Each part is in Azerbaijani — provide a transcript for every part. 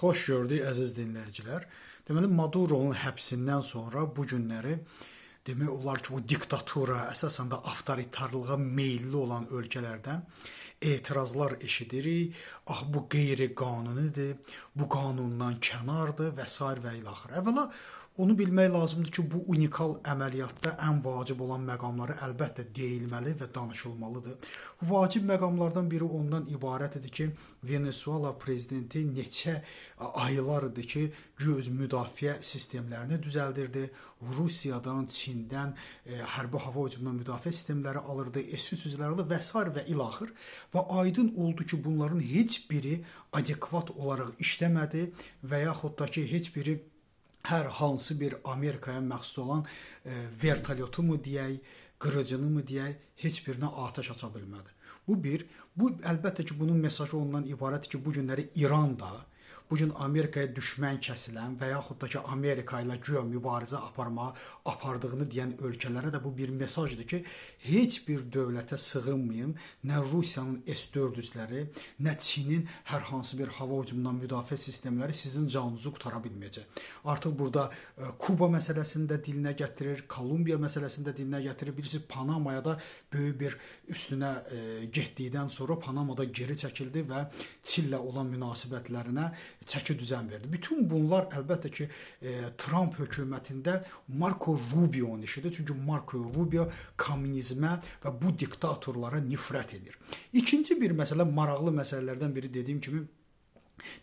Xoş gördük əziz dinləyicilər. Deməli Maduro'nun həbsindən sonra bu günləri demək olar ki, bu diktatura, əsasən də avtoritarlığa meylli olan ölkələrdən etirazlar eşidirik. Ah, bu qeyri-qanunidir, bu qanundan kənardır və s. və ilaxır. Əvvəla onu bilmək lazımdır ki, bu unikal əməliyyatda ən vacib olan məqamları əlbəttə deyilməli və danışılmalıdır. Vacib məqamlardan biri ondan ibarət idi ki, Venezuela prezidenti neçə aylardır ki, göz müdafiə sistemlərini düzəldirdi. Rusiyadan, Çindən hərbi hava hücumundan müdafiə sistemləri alırdı, S-300'lərlə və s. və ilaxır. Və aydın oldu ki, bunların heç biri adekvat olaraq işləmədi və yaxud da ki, heç biri hər hansı bir Amerikaya məxsus olan vertolyotu mu deyək, qırıcını mı deyək, heç birinə atəş aça bilmədi. Bu bir. Bu əlbəttə ki, bunun mesajı ondan ibarətdir ki, bu günləri İran da, bu gün Amerikaya düşmən kəsilən və yaxud da ki, Amerika ilə güya mübarizə apardığını deyən ölkələrə də bu bir mesajdır ki, heç bir dövlətə sığınmayın. Nə Rusiyanın S-400'ləri, nə Çinin hər hansı bir hava hücumundan müdafiə sistemləri sizin canınızı qutara bilməyəcək. Artıq burada Kuba məsələsini də dilinə gətirir, Kolumbiya məsələsini də dilinə gətirir. Birisi Panamaya da böyük bir üstünə getdikdən sonra Panamada geri çəkildi və Çillə olan münasibətlərinə çəki düzən verdi. Bütün bunlar əlbəttə ki, Trump hökumətində Marco Rubio'nun işidir. Çünki Marco Rubio kommunizmə və bu diktatorlara nifrət edir. İkinci bir məsələ, maraqlı məsələlərdən biri dediyim kimi,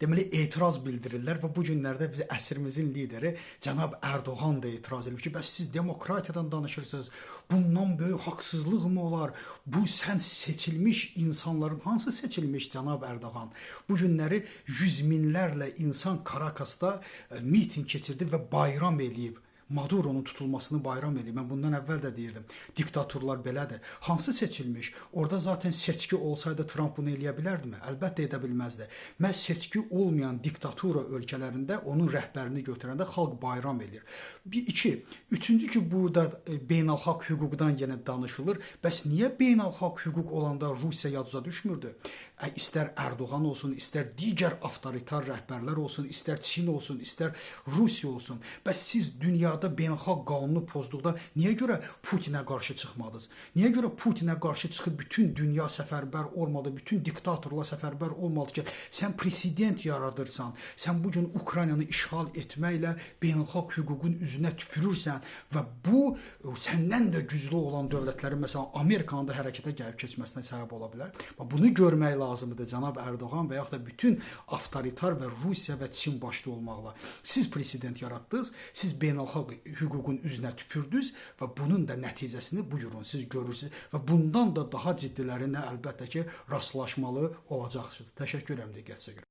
deməli etiraz bildirirlər və bu günlərdə biz əsrimizin lideri cənab Erdoğan da etiraz edib ki, bəs siz demokratiyadan danışırsınız, bundan böyük haqsızlıq mı olar? Bu sən seçilmiş insanların, hansı seçilmiş cənab Erdoğan? Bu günləri yüz minlərlə insan Karakas'ta miting keçirdi və bayram eləyib. Maduro'nun tutulmasını bayram eləyib. Mən bundan əvvəl də deyirdim. Diktatorlar belədir. Hansı seçilmiş? Orada zaten seçki olsaydı Trump bunu eləyə bilərdimi? Əlbəttə edə bilməzdi. Məhz seçki olmayan diktatura ölkələrində onun rəhbərini götürəndə xalq bayram edir. Üçüncü ki, burada beynəlxalq hüquqdan yenə danışılır. Bəs niyə beynəlxalq hüquq olanda Rusiya yaduza düşmürdü? İstər Erdoğan olsun, istər digər avtoritar rəhbərlər olsun, istər Çin olsun, istər Rusiya olsun. Bəs siz dünyada beynəlxalq qanunu pozduqda niyə görə Putinə qarşı çıxmadınız? Niyə görə Putinə qarşı çıxıb bütün dünya səfərbər olmadı, bütün diktatorlar səfərbər olmadı ki, sən president yaradırsan, sən bugün Ukraynanı işğal etməklə beynəlxalq hüququn üzünə tüpürürsən və bu səndən də güclü olan dövlətlərin, məsələn, Amerikanın da hərəkətə gəlib keçməsinə səbəb ola bilər. Bunu görmək lazımdır cənab Erdoğan və yaxud da bütün avtoritar və Rusiya və Çin başda olmaqla. Siz president yaratdınız, siz beynəlxalq hüququn üzünə tüpürdünüz və bunun da nəticəsini buyurun siz görürsünüz və bundan da daha ciddilərinə əlbəttə ki, rastlaşmalı olacaqsınız. Təşəkkür edirəm diqqətinizə görə.